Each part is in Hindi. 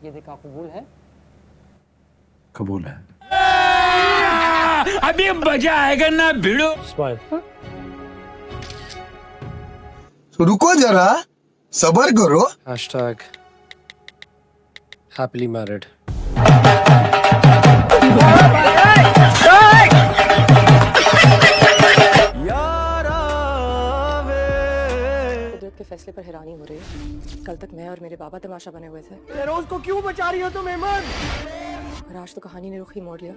ये देखा कबूल है? कबूल है। अभी मजा आएगा ना भिड़ो। स्माइल। तो रुको जरा, सबर करो। Happily married. कुदरत के फैसले पर हैरानी हो रही है। कल तक मैं और मेरे बाबा तमाशा बने हुए थे, रोज को क्यों बचा रही हो तुम एमन? और आज तो कहानी ने रुख ही मोड़ लिया।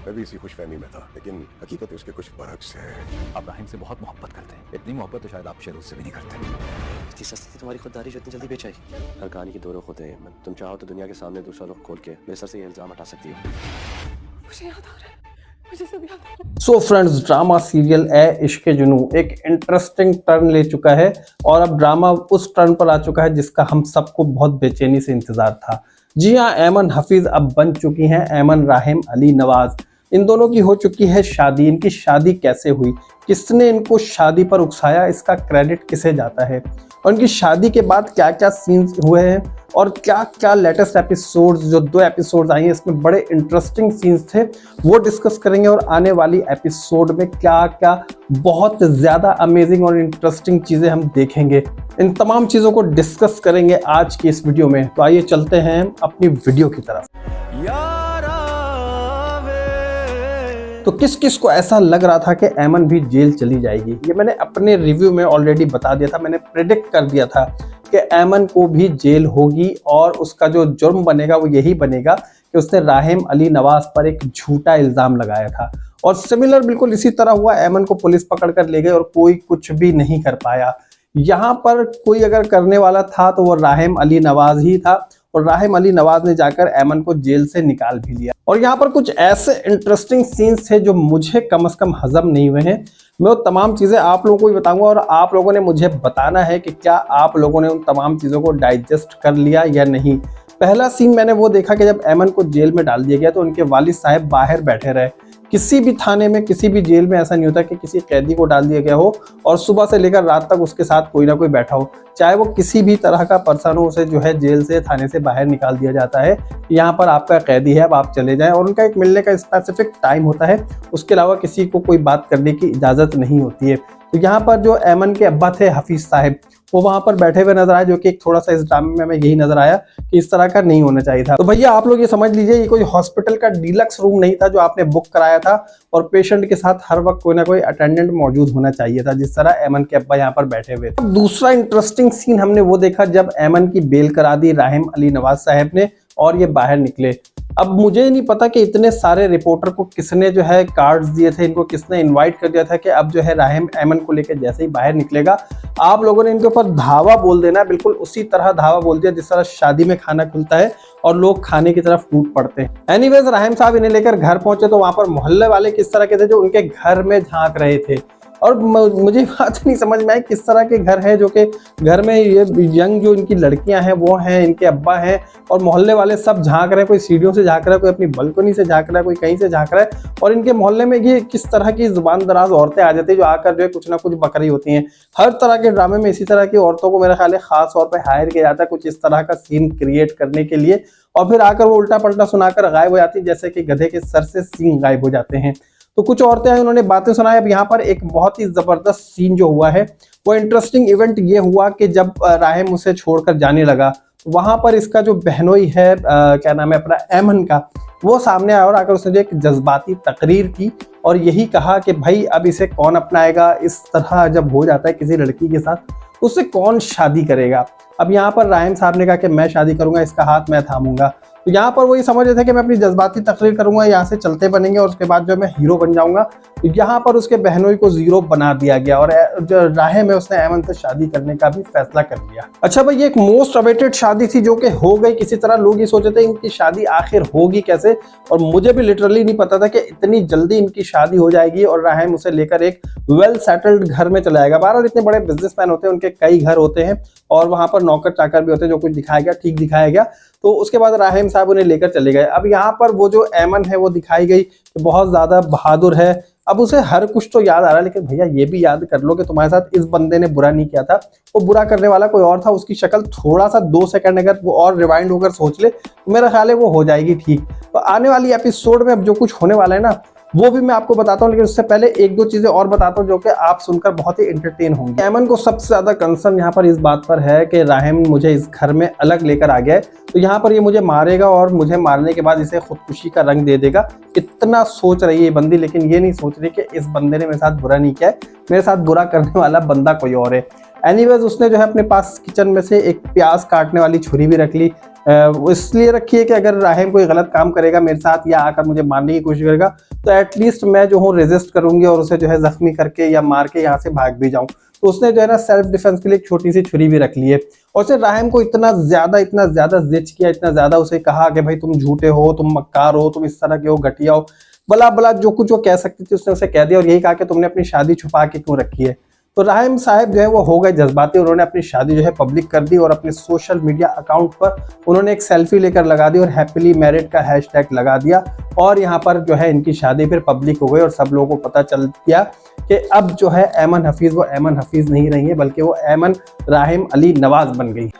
मैं भी इसी खुशफहमी में था, लेकिन हकीकत उसके कुछ बरक्स है। आप राहिम से बहुत मोहब्बत करते हैं। इतनी मोहब्बत तो शायद आप शेरूज से भी नहीं करते। इतनी सस्ती तुम्हारी खुददारी जो इतनी जल्दी बेच आई। हर कहानी की दो रुख होते हैं एमन। तुम चाहो तो दुनिया के सामने दूसरा रुख खोल के मेरे सर से ये इल्जाम हटा सकती हो। मुझे याद आ रहा है, मुझे सब याद आ रहा है। सो फ्रेंड्स, ड्रामा सीरियल ए इश्क जुनू एक इंटरेस्टिंग टर्न ले चुका है और अब ड्रामा उस टर्न पर आ चुका है जिसका हम सबको बहुत बेचैनी से इंतजार था। जी हाँ, ऐमन हफीज अब बन चुकी हैं ऐमन राहिम अली नवाज। इन दोनों की हो चुकी है शादी। इनकी शादी कैसे हुई, किसने इनको शादी पर उकसाया, इसका क्रेडिट किसे जाता है, और इनकी शादी के बाद क्या क्या सीन्स हुए हैं और क्या क्या लेटेस्ट एपिसोड्स, जो 2 एपिसोड्स आई हैं इसमें बड़े इंटरेस्टिंग सीन्स थे, वो डिस्कस करेंगे। और आने वाली एपिसोड में क्या क्या बहुत ज़्यादा अमेजिंग और इंटरेस्टिंग चीज़ें हम देखेंगे, इन तमाम चीज़ों को डिस्कस करेंगे आज की इस वीडियो में। तो आइए चलते हैं अपनी वीडियो की तरफ। तो किस किस को ऐसा लग रहा था कि ऐमन भी जेल चली जाएगी, ये मैंने अपने रिव्यू में ऑलरेडी बता दिया था। मैंने प्रेडिक्ट कर दिया था कि ऐमन को भी जेल होगी और उसका जो जुर्म बनेगा वो यही बनेगा कि उसने राहिम अली नवाज पर एक झूठा इल्ज़ाम लगाया था। और सिमिलर बिल्कुल इसी तरह हुआ। ऐमन को पुलिस पकड़ कर ले गए और कोई कुछ भी नहीं कर पाया। यहाँ पर कोई अगर करने वाला था तो वो राहिम अली नवाज ही था, और राहिम अली नवाज ने जाकर ऐमन को जेल से निकाल भी लिया। और यहाँ पर कुछ ऐसे इंटरेस्टिंग सीन्स थे जो मुझे कम से कम हजम नहीं हुए हैं। मैं वो तमाम चीज़ें आप लोगों को भी बताऊंगा और आप लोगों ने मुझे बताना है कि क्या आप लोगों ने उन तमाम चीज़ों को डाइजेस्ट कर लिया या नहीं। पहला सीन मैंने वो देखा कि जब ऐमन को जेल में डाल दिया गया तो उनके वालिद साहब बाहर बैठे रहे। किसी भी थाने में, किसी भी जेल में ऐसा नहीं होता कि किसी कैदी को डाल दिया गया हो और सुबह से लेकर रात तक उसके साथ कोई ना कोई बैठा हो, चाहे वो किसी भी तरह का पर्सन हो, उसे जो है जेल से, थाने से बाहर निकाल दिया जाता है। यहाँ पर आपका कैदी है, अब आप चले जाएं, और उनका एक मिलने का स्पेसिफिक टाइम होता है, उसके अलावा किसी को कोई बात करने की इजाज़त नहीं होती है। तो यहाँ पर जो ऐमन के अब्बा थे हफीज साहब, वो वहां पर बैठे हुए नजर आए, जो कि एक थोड़ा सा इस ड्रामे में हमें यही नजर आया कि इस तरह का नहीं होना चाहिए था। तो भैया आप लोग ये समझ लीजिए, ये कोई हॉस्पिटल का डीलक्स रूम नहीं था जो आपने बुक कराया था, और पेशेंट के साथ हर वक्त कोई ना कोई अटेंडेंट मौजूद होना चाहिए था, जिस तरह ऐमन के अब्बा यहाँ पर बैठे हुए थे। दूसरा इंटरेस्टिंग सीन हमने वो देखा जब ऐमन की बेल करा दी राहिम अली नवाज साहब ने और ये बाहर निकले। अब मुझे नहीं पता कि इतने सारे रिपोर्टर को किसने जो है कार्ड्स दिए थे, इनको किसने इनवाइट कर दिया था कि अब जो है राहिम ऐमन को लेकर जैसे ही बाहर निकलेगा आप लोगों ने इनके ऊपर धावा बोल देना, बिल्कुल उसी तरह धावा बोल दिया जिस तरह शादी में खाना खुलता है और लोग खाने की तरफ टूट पड़ते हैं। एनीवेज, राहिम साहब इन्हें लेकर घर पहुंचे तो वहां पर मोहल्ले वाले किस तरह के थे जो उनके घर में झांक रहे थे। और मुझे बात नहीं समझ में आई किस तरह के घर है जो कि घर में ये यंग जो इनकी लड़कियां हैं वो हैं, इनके अब्बा हैं, और मोहल्ले वाले सब झांक रहे हैं। कोई सीढ़ियों से झांक रहा है, कोई अपनी बालकनी से झांक रहा है, कोई कहीं से झांक रहा है। और इनके मोहल्ले में ये किस तरह की जुबान दराज औरतें आ जाती है जो आकर जो है कुछ ना कुछ बक रही होती हैं। हर तरह के ड्रामे में इसी तरह की औरतों को मेरा ख्याल है खास तौर पर हायर किया जाता है कुछ इस तरह का सीन क्रिएट करने के लिए, और फिर आकर वो उल्टा पलटा सुनाकर गायब हो जाती है, जैसे कि गधे के सर से सींग गायब हो जाते हैं। तो कुछ औरतें हैं, उन्होंने बातें सुनाई। अब यहाँ पर एक बहुत ही जबरदस्त सीन जो हुआ है वो इंटरेस्टिंग इवेंट ये हुआ कि जब राहिम उसे छोड़कर जाने लगा, वहां पर इसका जो बहनोई है क्या नाम है अपना ऐमन का, वो सामने आया और आकर उसने जो एक जज्बाती तकरीर की और यही कहा कि भाई अब इसे कौन अपनाएगा। इस तरह जब हो जाता है किसी लड़की के साथ उससे कौन शादी करेगा। अब यहाँ पर राहिम साहब ने कहा कि मैं शादी करूंगा, इसका हाथ मैं थामूंगा। तो यहाँ पर वो ये समझ रहे थे कि मैं अपनी जज्बाती तकरीर करूंगा, यहाँ से चलते बनेंगे और उसके बाद जो मैं हीरो बन जाऊंगा। तो यहाँ पर उसके बहनोई को जीरो बना दिया गया और जो राहिम है उसने ऐमन से शादी करने का भी फैसला कर लिया। अच्छा भाई, ये एक मोस्ट अवेटेड शादी थी जो कि हो गई किसी तरह। लोग ये सोचे थे इनकी शादी आखिर होगी कैसे, और मुझे भी लिटरली नहीं पता था कि इतनी जल्दी इनकी शादी हो जाएगी और राहिम उसे लेकर एक वेल सेटल्ड घर में चला जाएगा। बहरहाल इतने बड़े बिजनेसमैन होते हैं, उनके कई घर होते हैं और वहां पर नौकर चाकर भी होते हैं। जो कुछ दिखाया गया ठीक दिखाया गया। तो उसके बाद राहिम साहब उन्हें लेकर चले गए। अब यहाँ पर वो जो ऐमन है वो दिखाई गई बहुत ज्यादा बहादुर है। अब उसे हर कुछ तो याद आ रहा है, लेकिन भैया ये भी याद कर लो कि तुम्हारे साथ इस बंदे ने बुरा नहीं किया था, वो बुरा करने वाला कोई और था। उसकी शक्ल थोड़ा सा 2 सेकंड अगर वो और रिवाइंड होकर सोच ले तो मेरा ख्याल है वो हो जाएगी ठीक। तो आने वाली एपिसोड में अब जो कुछ होने वाला है ना वो भी मैं आपको बताता हूँ, लेकिन उससे पहले 1-2 चीजें और बताता हूँ जो कि आप सुनकर बहुत ही एंटरटेन होंगे। ऐमन को सबसे ज्यादा कंसर्न यहाँ पर इस बात पर है कि राहिम मुझे इस घर में अलग लेकर आ गया है, तो यहाँ पर ये मुझे मारेगा और मुझे मारने के बाद इसे खुदकुशी का रंग दे देगा। इतना सोच रही है ये बंदी, लेकिन ये नहीं सोच रही कि इस बंदे ने मेरे साथ बुरा नहीं किया है, मेरे साथ बुरा करने वाला बंदा कोई और है। एनीवेज उसने जो है अपने पास किचन में से एक प्याज काटने वाली छुरी भी रख ली। वो इसलिए रखी है कि अगर राहिम कोई गलत काम करेगा मेरे साथ या आकर मुझे मारने की कोशिश करेगा तो एटलीस्ट मैं जो हूँ रेजिस्ट करूंगी और उसे जो है जख्मी करके या मार के यहाँ से भाग भी जाऊं। तो उसने जो है ना सेल्फ डिफेंस के लिए एक छोटी सी छुरी भी रख ली है। और उसने राहिम को इतना ज्यादा जिच किया, इतना ज्यादा उसे कहा कि भाई तुम झूठे हो, तुम मक्कार हो, तुम इस तरह के हो, घटिया हो, बला बला जो कुछ वो कह सकती थी उसने उसे कह दिया। और यही कहा कि तुमने अपनी शादी छुपा के क्यों रखी है। तो राहिम साहब जो है वो हो गए जज्बाती, उन्होंने अपनी शादी जो है पब्लिक कर दी और अपने सोशल मीडिया अकाउंट पर उन्होंने एक सेल्फी लेकर लगा दी और हैप्पीली मैरिड का हैशटैग लगा दिया। और यहाँ पर जो है इनकी शादी फिर पब्लिक हो गई और सब लोगों को पता चल गया कि अब जो है ऐमन हफीज वो ऐमन हफीज नहीं रही है, बल्कि वो ऐमन राहिम अली नवाज बन गई।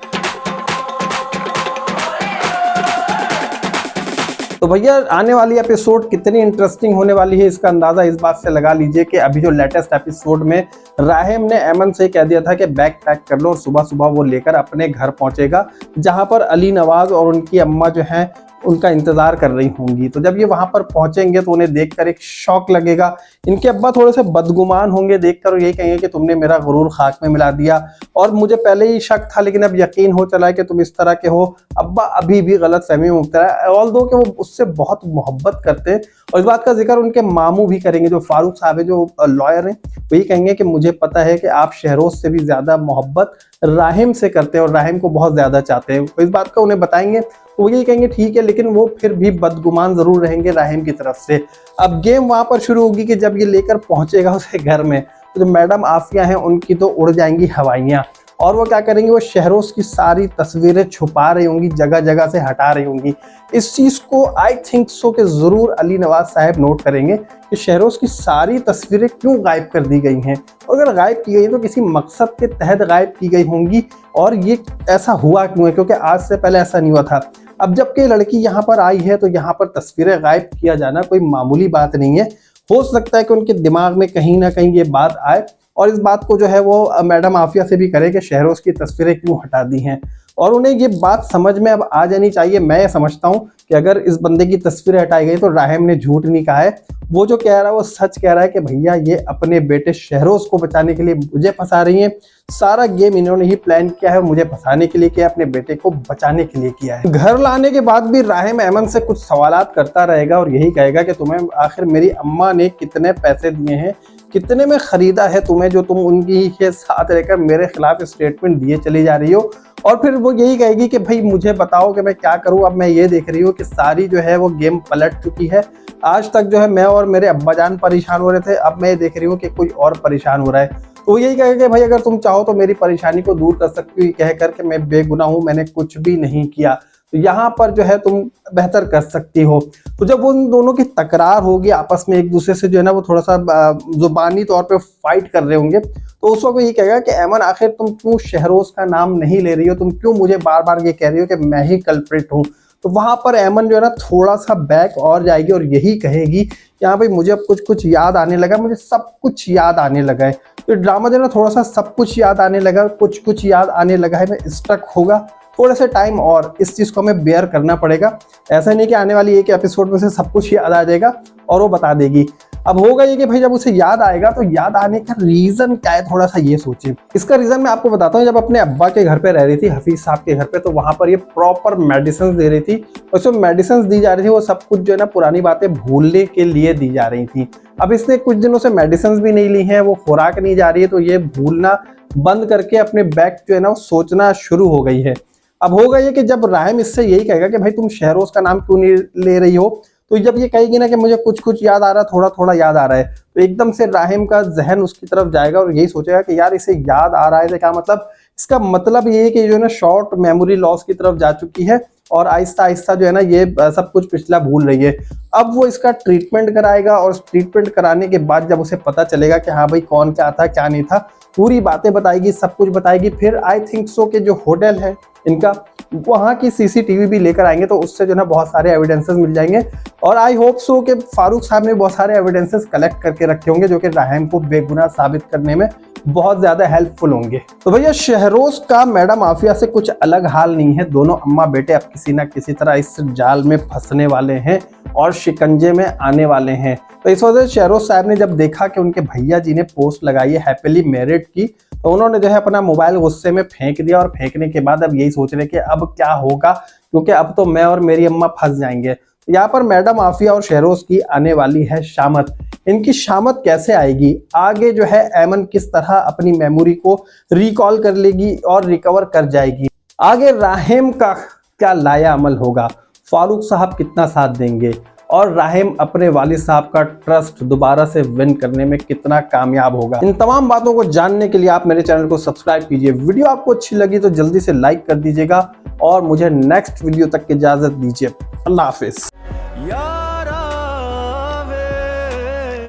तो भैया आने वाली एपिसोड कितनी इंटरेस्टिंग होने वाली है इसका अंदाजा इस बात से लगा लीजिए कि अभी जो लेटेस्ट एपिसोड में राहिम ने ऐमन से कह दिया था कि बैग पैक कर लो और सुबह सुबह वो लेकर अपने घर पहुंचेगा, जहां पर अली नवाज और उनकी अम्मा जो है उनका इंतजार कर रही होंगी। तो जब ये वहां पर पहुंचेंगे तो उन्हें देखकर एक शौक लगेगा। इनके अब्बा थोड़े से बदगुमान होंगे देखकर और यही कहेंगे कि तुमने मेरा गुरूर खाक में मिला दिया और मुझे पहले ही शक था लेकिन अब यकीन हो चला है कि तुम इस तरह के हो। अब्बा अभी भी गलत फहमी में मुब्तला है, ऑल्दो कि वो उससे बहुत मोहब्बत करते हैं। और इस बात का जिक्र उनके मामू भी करेंगे, जो फारूक साहब है, जो लॉयर हैं, वही कहेंगे कि मुझे पता है कि आप शहरोज से भी ज्यादा मोहब्बत राहिम से करते हैं और राहिम को बहुत ज्यादा चाहते हैं। तो इस बात का उन्हें बताएंगे तो वो यही कहेंगे ठीक है, लेकिन वो फिर भी बदगुमान जरूर रहेंगे राहिम की तरफ से। अब गेम वहां पर शुरू होगी कि जब ये लेकर पहुंचेगा उसे घर में तो जो मैडम आफिया हैं उनकी तो उड़ जाएंगी हवाइयां और वो क्या करेंगी, वो शहरोज की सारी तस्वीरें छुपा रही होंगी, जगह जगह से हटा रही होंगी। इस चीज को आई थिंक सो कि जरूर अली नवाज साहब नोट करेंगे कि शहरोज की सारी तस्वीरें क्यों गायब कर दी गई हैं, और अगर गायब की गई तो किसी मकसद के तहत गायब की गई होंगी और ये ऐसा हुआ क्यों है, क्योंकि आज से पहले ऐसा नहीं हुआ था। अब जबकि लड़की यहाँ पर आई है तो यहाँ पर तस्वीरें गायब किया जाना कोई मामूली बात नहीं है। हो सकता है कि उनके दिमाग में कहीं ना कहीं ये बात आए और इस बात को जो है वो मैडम आफिया से भी करे कि शहरोज की तस्वीरें क्यों हटा दी हैं, और उन्हें ये बात समझ में अब आ जानी चाहिए। मैं समझता हूँ कि अगर इस बंदे की तस्वीरें हटाई गई तो राहिम ने झूठ नहीं कहा है, वो जो कह रहा है वो सच कह रहा है कि भैया ये अपने बेटे शहरोज को बचाने के लिए मुझे फंसा रही हैं। सारा गेम इन्होंने ही प्लान किया है, मुझे फंसाने के लिए किया, अपने बेटे को बचाने के लिए किया है। घर लाने के बाद भी राहिम ऐमन से कुछ सवालात करता रहेगा और यही कहेगा कि तुम्हें आखिर मेरी अम्मा ने कितने पैसे दिए हैं, कितने में खरीदा है तुम्हें, जो तुम उनकी के साथ रहकर मेरे खिलाफ स्टेटमेंट दिए चली जा रही हो। और फिर वो यही कहेगी कि भाई मुझे बताओ कि मैं क्या करूं। अब मैं ये देख रही हूँ कि सारी जो है वो गेम पलट चुकी है। आज तक जो है मैं और मेरे अब्बाजान परेशान हो रहे थे, अब मैं देख रही हूँ कि कोई और परेशान हो रहा है। तो यही कहेगा कि भाई अगर तुम चाहो तो मेरी परेशानी को दूर कर सकती हो, कह करके मैं बेगुनाह हूँ, मैंने कुछ भी नहीं किया, तो यहाँ पर जो है तुम बेहतर कर सकती हो। तो जब उन दोनों की तकरार होगी आपस में, एक दूसरे से जो है ना वो थोड़ा सा जुबानी तौर पे फाइट कर रहे होंगे, तो उस वक्त ये कहेगा कि ऐमन आखिर तुम क्यों शहरोज का नाम नहीं ले रही हो, तुम क्यों मुझे बार बार ये कह रही हो कि मैं ही कल्प्रिट हूँ। तो वहां पर ऐमन जो है ना थोड़ा सा बैक और जाएगी और यही कहेगी कि हाँ भाई मुझे अब कुछ कुछ याद आने लगा, मुझे सब कुछ याद आने लगा है। तो ड्रामा जो है ना थोड़ा सा सब कुछ याद आने लगा, कुछ कुछ याद आने लगा है, मैं स्टक होगा थोड़ा सा टाइम और इस चीज को हमें बेयर करना पड़ेगा। ऐसा नहीं कि आने वाली एक एपिसोड में से सब कुछ याद आ जाएगा और वो बता देगी। अब होगा ये कि भाई जब उसे याद आएगा तो याद आने का रीजन क्या है, थोड़ा सा ये सोचिए। इसका रीजन मैं आपको बताता हूँ। जब अपने अब्बा के घर पे रह रही थी, हफीज साहब के घर पे, तो वहां पर ये प्रॉपर मेडिसिन दे रही थी और जो मेडिसिन दी जा रही थी वो सब कुछ जो है ना पुरानी बातें भूलने के लिए दी जा रही थी। अब इसने कुछ दिनों से मेडिसिन भी नहीं ली है, वो खुराक नहीं जा रही है, तो ये भूलना बंद करके अपने बैक जो है ना सोचना शुरू हो गई है। अब होगा ये कि जब राहिम इससे यही कहेगा कि भाई तुम शहरोज का नाम क्यों नहीं ले रही हो, तो जब ये कहेगी ना कि मुझे कुछ कुछ याद आ रहा है, थोड़ा थोड़ा याद आ रहा है, तो एकदम से राहिम का जहन उसकी तरफ जाएगा और यही सोचेगा कि यार इसे याद आ रहा है तो क्या मतलब, इसका मतलब ये है कि जो है ना शॉर्ट मेमोरी लॉस की तरफ जा चुकी है और आहिस्ता आहिस्ता जो है ना ये सब कुछ पिछला भूल रही है। अब वो इसका ट्रीटमेंट कराएगा और ट्रीटमेंट कराने के बाद जब उसे पता चलेगा कि हाँ भाई कौन क्या था क्या नहीं था, पूरी बातें बताएगी, सब कुछ बताएगी। फिर आई थिंक सो के जो होटल है इनका, वहाँ की सीसीटीवी भी लेकर आएंगे, तो उससे जो है ना बहुत सारे एविडेंसेस मिल जाएंगे। और आई होप सो कि फारूक साहब ने बहुत सारे एविडेंसेस कलेक्ट करके रखे होंगे जो कि राहिम को बेगुनाह साबित करने में बहुत ज्यादा हेल्पफुल होंगे। तो भैया शहरोज का मैडम आफिया से कुछ अलग हाल नहीं है। दोनों अम्मा बेटे अब किसी ना किसी तरह इस जाल में फंसने वाले हैं और शिकंजे में आने वाले हैं। तो इस वजह से शहरोज साहब ने जब देखा कि उनके भैया जी ने पोस्ट लगाई है हैप्पीली मैरिड की, तो उन्होंने जो है अपना मोबाइल गुस्से में फेंक दिया। और फेंकने के बाद अब यही सोच रहे कि अब क्या होगा, क्योंकि अब तो मैं और मेरी अम्मा फंस जाएंगे। यहाँ पर मैडम आफिया और शहरोज की आने वाली है शामत। इनकी शामत कैसे आएगी, आगे जो है ऐमन किस तरह अपनी मेमोरी को रिकॉल कर लेगी और रिकवर कर जाएगी, आगे राहिम का क्या लाया अमल होगा, फारूक साहब कितना साथ देंगे और राहिम अपने वालिद साहब का ट्रस्ट दोबारा से विन करने में कितना कामयाब होगा। इन तमाम बातों को जानने के लिए आप मेरे चैनल को सब्सक्राइब कीजिए। वीडियो आपको अच्छी लगी तो जल्दी से लाइक कर दीजिएगा और मुझे नेक्स्ट वीडियो तक की इजाजत दीजिए। अल्लाह हाफिज।